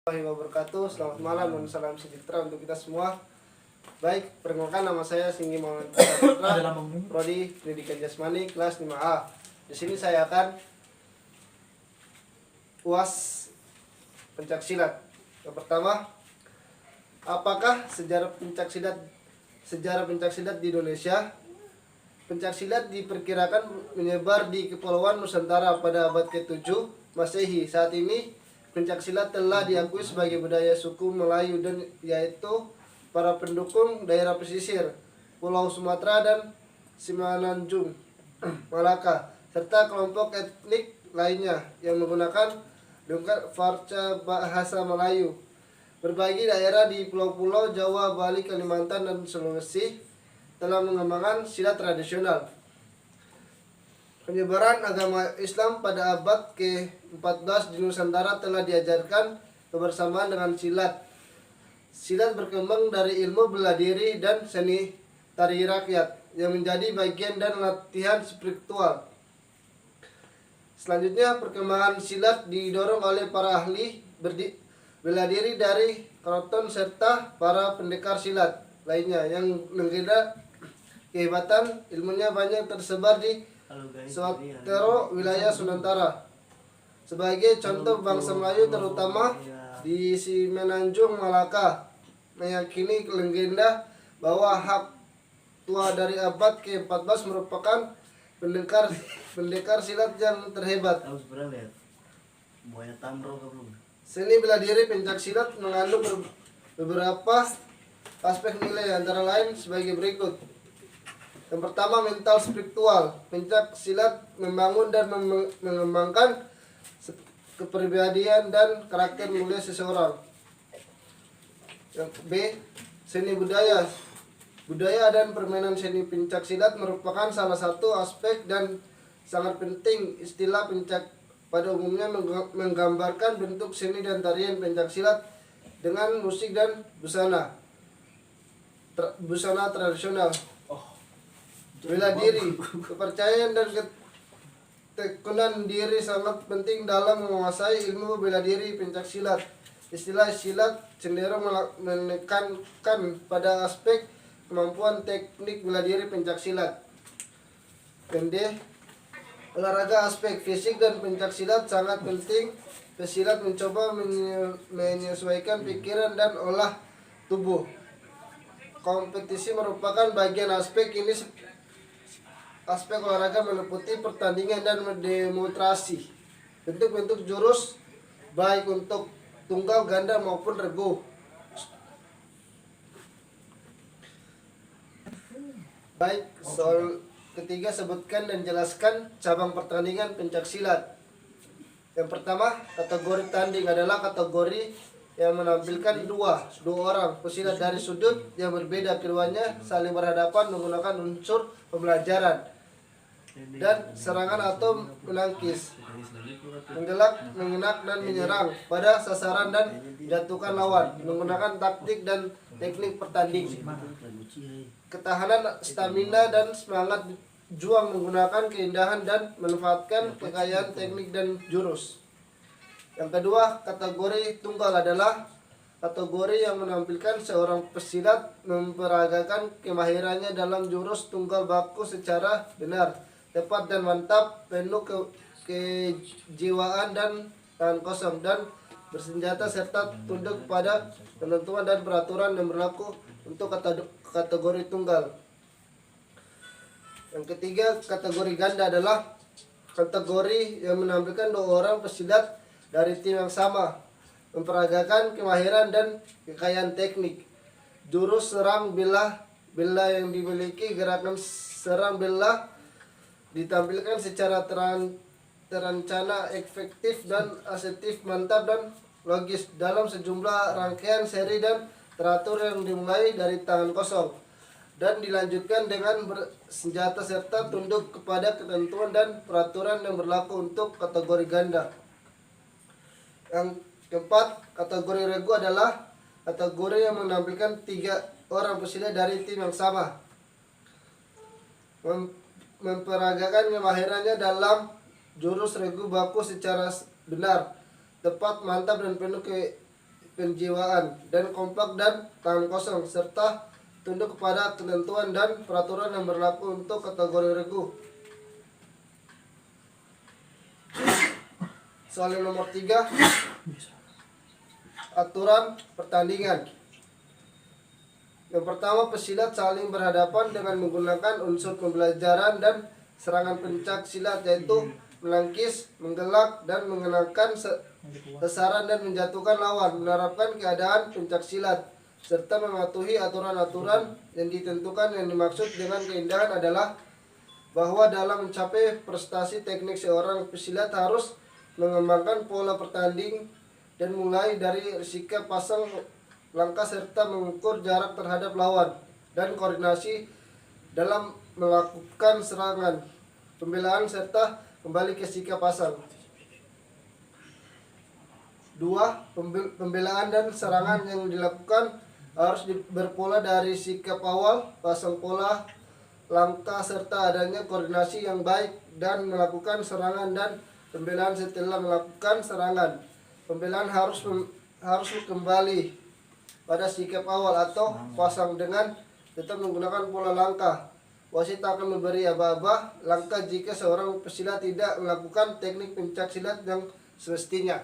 Wabarakatuh. Selamat malam dan salam sejahtera untuk kita semua. Baik, perkenalkan nama saya Singgi Muhammad Putra, Prodi Pendidikan Jasmani kelas 5A. Di sini saya akan UAS pencaksilat. Yang pertama, apakah sejarah pencaksilat di Indonesia? Pencaksilat diperkirakan menyebar di Kepulauan Nusantara pada abad ke-7 Masehi. Saat ini pencaksilat telah diakui sebagai budaya suku Melayu dan yaitu para pendukung daerah pesisir Pulau Sumatera dan Semenanjung Malaka serta kelompok etnik lainnya yang menggunakan dongkrak farsa bahasa Melayu. Berbagai daerah di pulau-pulau Jawa, Bali, Kalimantan, dan Sulawesi telah mengembangkan silat tradisional. Penyebaran agama Islam pada abad ke-14 di Nusantara telah diajarkan kebersamaan dengan silat. Silat berkembang dari ilmu bela diri dan seni tari rakyat yang menjadi bagian dan latihan spiritual. Selanjutnya, perkembangan silat didorong oleh para ahli bela diri dari keraton serta para pendekar silat lainnya yang mengira kehebatan ilmunya banyak tersebar di suatu wilayah Nusantara. Sebagai contoh, bangsa Melayu terutama di Semenanjung Malaka meyakini legenda bahwa Hak Tua dari abad ke-14 merupakan pendekar silat yang terhebat. Seni bela diri pencaksilat mengandung beberapa aspek nilai antara lain sebagai berikut. Yang pertama, mental spiritual. Pencaksilat membangun dan mengembangkan kepribadian dan karakter mulia seseorang. Yang B, seni budaya. Budaya dan permainan seni pencaksilat merupakan salah satu aspek dan sangat penting. Istilah pencak pada umumnya menggambarkan bentuk seni dan tarian pencaksilat dengan musik dan busana tradisional. Bela diri, kepercayaan dan ketekunan diri sangat penting dalam menguasai ilmu bela diri pencaksilat. Istilah silat cenderung menekankan pada aspek kemampuan teknik bela diri pencaksilat. Dan D, olahraga. Aspek fisik dan pencaksilat sangat penting. Pesilat mencoba menyesuaikan pikiran dan olah tubuh. Kompetisi merupakan bagian aspek ini. Aspek olahraga meliputi pertandingan dan demonstrasi bentuk-bentuk jurus baik untuk tunggal, ganda maupun regu. Baik, soal ketiga, sebutkan dan jelaskan cabang pertandingan pencaksilat. Yang pertama, kategori tanding adalah kategori yang menampilkan dua orang pesilat dari sudut yang berbeda. Keduanya saling berhadapan menggunakan unsur pembelajaran dan serangan atau menangkis, menggelak, mengenak, dan menyerang pada sasaran dan jatuhkan lawan menggunakan taktik dan teknik pertanding. Ketahanan, stamina, dan semangat juang menggunakan keindahan dan memanfaatkan kekayaan teknik dan jurus. Yang kedua, kategori tunggal adalah kategori yang menampilkan seorang pesilat memperagakan kemahirannya dalam jurus tunggal baku secara benar, tepat dan mantap, penuh kejiwaan dan tangan kosong dan bersenjata serta tunduk pada ketentuan dan peraturan yang berlaku untuk kategori tunggal. Yang ketiga, kategori ganda adalah kategori yang menampilkan dua orang pesilat dari tim yang sama memperagakan kemahiran dan kekayaan teknik. Jurus serang bela yang dimiliki gerakan serang bela ditampilkan secara terencana, efektif, dan asertif, mantap, dan logis dalam sejumlah rangkaian seri dan teratur yang dimulai dari tangan kosong dan dilanjutkan dengan bersenjata serta tunduk kepada ketentuan dan peraturan yang berlaku untuk kategori ganda. Yang keempat, kategori regu adalah kategori yang menampilkan 3 orang pesilat dari tim yang sama memperagakan kemahirannya dalam jurus regu baku secara benar, tepat, mantap, dan penuh penjiwaan dan kompak dan tangan kosong serta tunduk kepada ketentuan dan peraturan yang berlaku untuk kategori regu. Soal yang nomor 3, aturan pertandingan. Yang pertama, pesilat saling berhadapan dengan menggunakan unsur pembelajaran dan serangan pencak silat, yaitu melangkis, menggelak, dan mengenakan sasaran dan menjatuhkan lawan, menerapkan keadaan pencak silat, serta mematuhi aturan-aturan yang ditentukan. Yang dimaksud dengan keindahan adalah bahwa dalam mencapai prestasi teknik, seorang pesilat harus mengembangkan pola pertanding dan mulai dari sikap pasang langkah serta mengukur jarak terhadap lawan dan koordinasi dalam melakukan serangan, pembelaan serta kembali ke sikap pasang. 2. Pembelaan dan serangan yang dilakukan harus berpola dari sikap awal, pasang pola langkah serta adanya koordinasi yang baik, dan melakukan serangan dan pembelaan setelah melakukan serangan. Pembelaan harus kembali pada sikap awal atau pasang dengan tetap menggunakan pola langkah. Wasit akan memberi aba-aba langkah jika seorang pesilat tidak melakukan teknik pencak silat yang semestinya.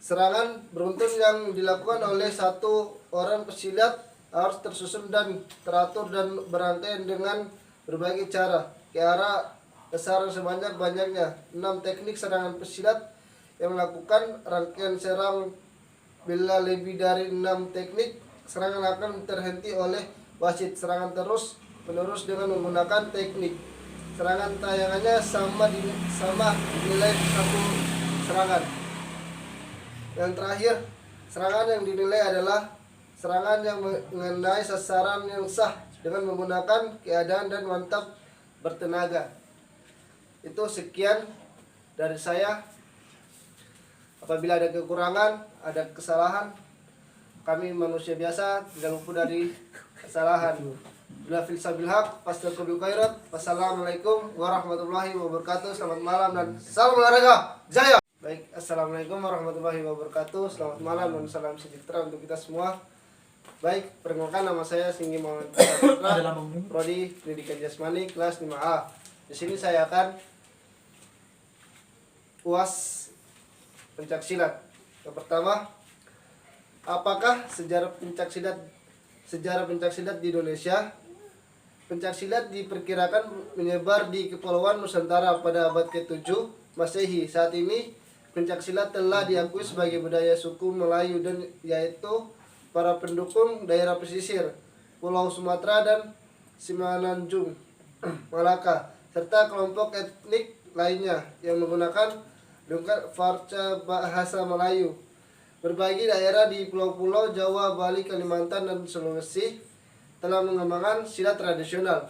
Serangan beruntun yang dilakukan oleh satu orang pesilat harus tersusun dan teratur dan berangkaian dengan berbagai cara ke arah sasaran sebanyak-banyaknya. 6. Teknik serangan pesilat yang melakukan rangkaian serang. Bila lebih dari 6 teknik, serangan akan terhenti oleh wasit. Serangan terus menerus dengan menggunakan teknik serangan tayangannya sama dinilai satu serangan. Yang terakhir, serangan yang dinilai adalah serangan yang mengenai sasaran yang sah dengan menggunakan keadaan dan mantap bertenaga. Itu sekian dari saya. Apabila ada kekurangan, ada kesalahan, kami manusia biasa, tidak luput dari kesalahan. Bila filsabil haq, fastaqubil khairat. Wassalamualaikum warahmatullahi wabarakatuh. Selamat malam dan salam olahraga jaya. Baik, assalamualaikum warahmatullahi wabarakatuh. Selamat malam dan salam sejahtera untuk kita semua. Baik, perkenalkan nama saya Singgi Muhammad Putra, Prodi Pendidikan Jasmani kelas 5A. Di sini saya akan UAS pencak silat. Yang pertama, apakah sejarah pencak silat di Indonesia? Pencak silat diperkirakan menyebar di Kepulauan Nusantara pada abad ke-7 Masehi. Saat ini pencak silat telah diakui sebagai budaya suku Melayu, dan yaitu para pendukung daerah pesisir Pulau Sumatera dan Semenanjung Malaka, serta kelompok etnik lainnya yang menggunakan dengan farca bahasa Melayu. Berbagai daerah di pulau-pulau Jawa, Bali, Kalimantan, dan Sulawesi telah mengembangkan silat tradisional.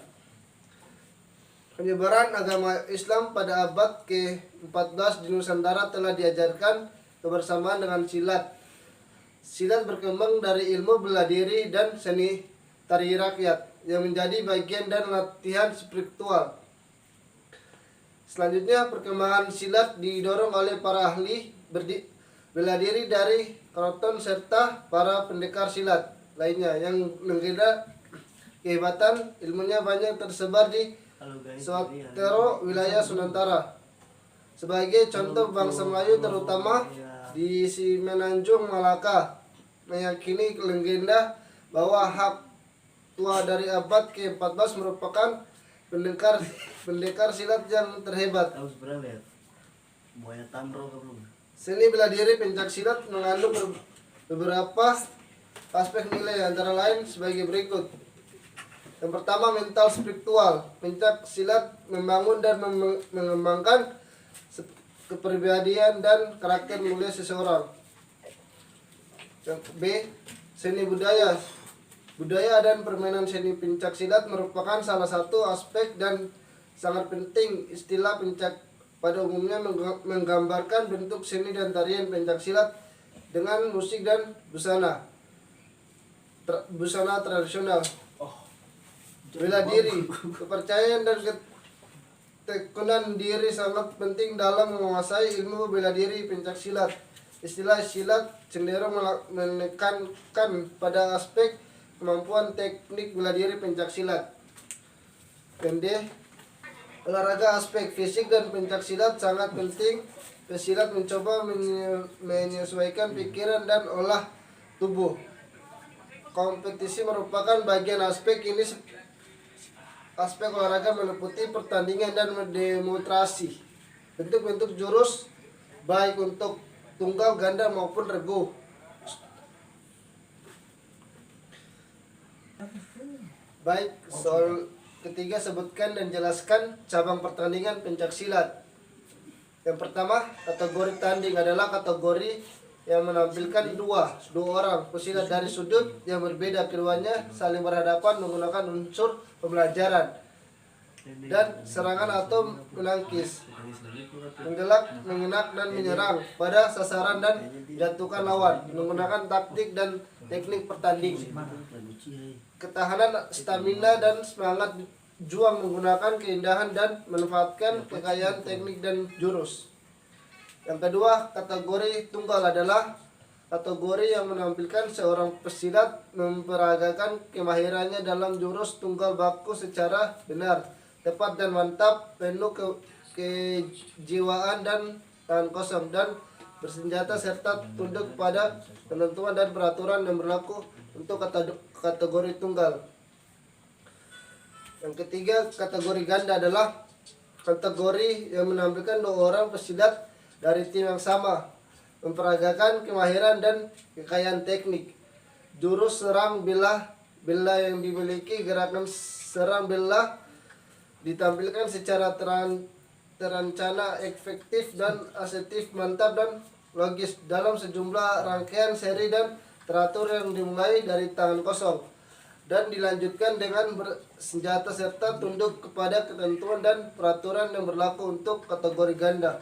Penyebaran agama Islam pada abad ke-14 di Nusantara telah diajarkan kebersamaan dengan silat. Silat berkembang dari ilmu bela diri dan seni tari rakyat yang menjadi bagian dan latihan spiritual. Selanjutnya, perkembangan silat didorong oleh para ahli bela diri dari keraton serta para pendekar silat lainnya yang mengira kehebatan ilmunya banyak tersebar di suatu wilayah Nusantara. Sebagai contoh, bangsa Melayu terutama di Semenanjung Malaka meyakini legenda bahwa hak tua dari abad ke-14 merupakan pendekar silat yang terhebat. Seni bela diri pencak silat mengandung beberapa aspek nilai, antara lain sebagai berikut. Yang pertama, mental spiritual. Pencak silat membangun dan mengembangkan kepribadian dan karakter mulia seseorang. Yang B, seni budaya. Budaya dan permainan seni pencak silat merupakan salah satu aspek dan sangat penting. Istilah pencak pada umumnya menggambarkan bentuk seni dan tarian pencak silat dengan musik dan busana tradisional. Bela diri, kepercayaan dan Ketekunan diri sangat penting dalam menguasai ilmu bela diri pencaksilat. Istilah silat cenderung menekankan pada aspek kemampuan teknik bela diri pencaksilat. Pendek, olahraga aspek fisik dan pencaksilat sangat penting. Pesilat mencoba menyesuaikan pikiran dan olah tubuh. Kompetisi merupakan bagian aspek ini. Aspek olahraga meliputi pertandingan dan demonstrasi. Bentuk-bentuk jurus baik untuk tunggal, ganda maupun regu. Baik, soal ketiga sebutkan dan jelaskan cabang pertandingan pencaksilat. Yang pertama, kategori tanding adalah kategori yang menampilkan dua orang pesilat dari sudut yang berbeda, keduanya saling berhadapan menggunakan unsur pembelajaran dan serangan atau menangkis, menggelak, mengenak, dan menyerang pada sasaran dan jatuhkan lawan menggunakan taktik dan teknik pertanding. Ketahanan, stamina, dan semangat juang menggunakan keindahan dan memanfaatkan kekayaan teknik dan jurus. Yang kedua, kategori tunggal adalah kategori yang menampilkan seorang pesilat memperagakan kemahirannya dalam jurus tunggal baku secara benar, tepat dan mantap, penuh kejiwaan dan tahan kosong, dan bersenjata serta tunduk pada ketentuan dan peraturan yang berlaku untuk kategori tunggal. Yang ketiga, kategori ganda adalah kategori yang menampilkan dua orang pesilat dari tim yang sama memperagakan kemahiran dan kekayaan teknik. Jurus serang bela yang dimiliki, gerakan serang bela ditampilkan secara terencana, efektif dan asertif, mantap dan logis dalam sejumlah rangkaian seri dan teratur yang dimulai dari tangan kosong dan dilanjutkan dengan bersenjata serta tunduk kepada ketentuan dan peraturan yang berlaku untuk kategori ganda.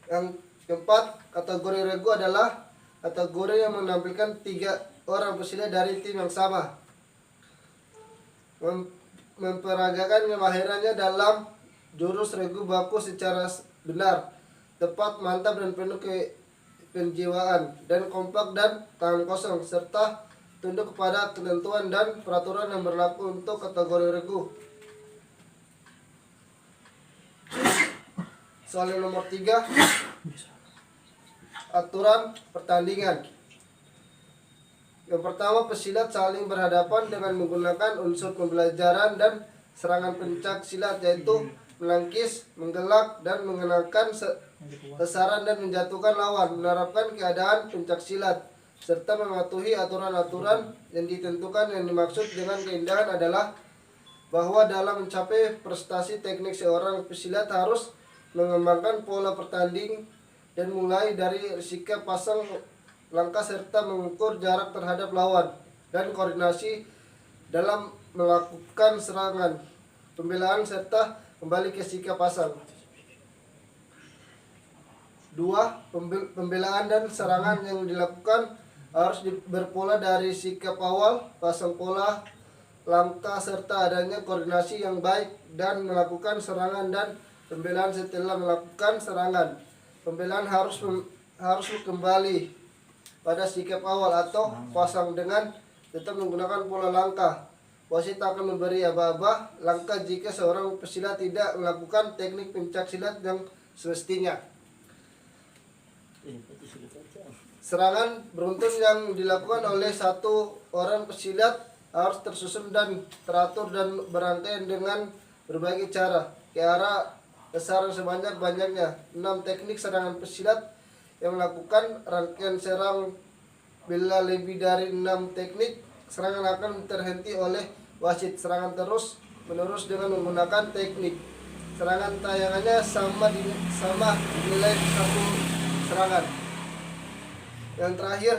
Yang keempat, kategori regu adalah kategori yang menampilkan 3 orang pesilat dari tim yang sama memperagakan kemahirannya dalam jurus regu baku secara benar, tepat, mantap, dan penuh kejiwaan, dan kompak dan tangan kosong, serta tunduk kepada ketentuan dan peraturan yang berlaku untuk kategori regu. Soal yang nomor 3, aturan pertandingan. Yang pertama, pesilat saling berhadapan dengan menggunakan unsur pembelajaran dan serangan pencak silat, yaitu menangkis, menggelak, dan mengenakan sasaran dan menjatuhkan lawan, menerapkan keadaan pencak silat, serta mematuhi aturan-aturan yang ditentukan. Yang dimaksud dengan keindahan adalah bahwa dalam mencapai prestasi teknik, seorang pesilat harus mengembangkan pola pertanding dan mulai dari sikap pasang langkah serta mengukur jarak terhadap lawan dan koordinasi dalam melakukan serangan, pembelaan, serta kembali ke sikap pasang. 2. Pembelaan dan serangan yang dilakukan harus berpola dari sikap awal, pasang pola, langkah, serta adanya koordinasi yang baik, dan melakukan serangan dan pembelaan setelah melakukan serangan. Pembelaan harus kembali pada sikap awal atau pasang dengan tetap menggunakan pola langkah. Wasit akan memberi aba-aba langkah jika seorang pesilat tidak melakukan teknik pencak silat yang semestinya. Serangan beruntun yang dilakukan oleh satu orang pesilat harus tersusun dan teratur dan berangkaian dengan berbagai cara ke arah sasaran sebanyak-banyaknya. 6. Teknik serangan pesilat yang melakukan rangkaian serang bila lebih dari 6 teknik, serangan akan terhenti oleh wasit. Serangan terus menerus dengan menggunakan teknik serangan tayangannya sama dinilai satu serangan. Yang terakhir,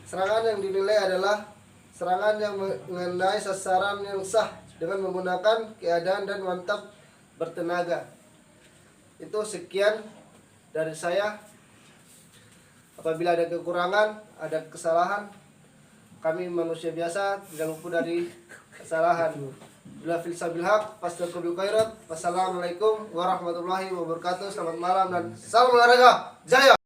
serangan yang dinilai adalah serangan yang mengenai sasaran yang sah dengan menggunakan keadaan dan mantap bertenaga. Itu sekian dari saya. Apabila ada kekurangan, ada kesalahan, kami manusia biasa, tidak luput dari kesalahan. Bila fil sabil haq, fastaqubil khairat. Wassalamualaikum warahmatullahi wabarakatuh. Selamat malam dan salam olahraga. Jaya.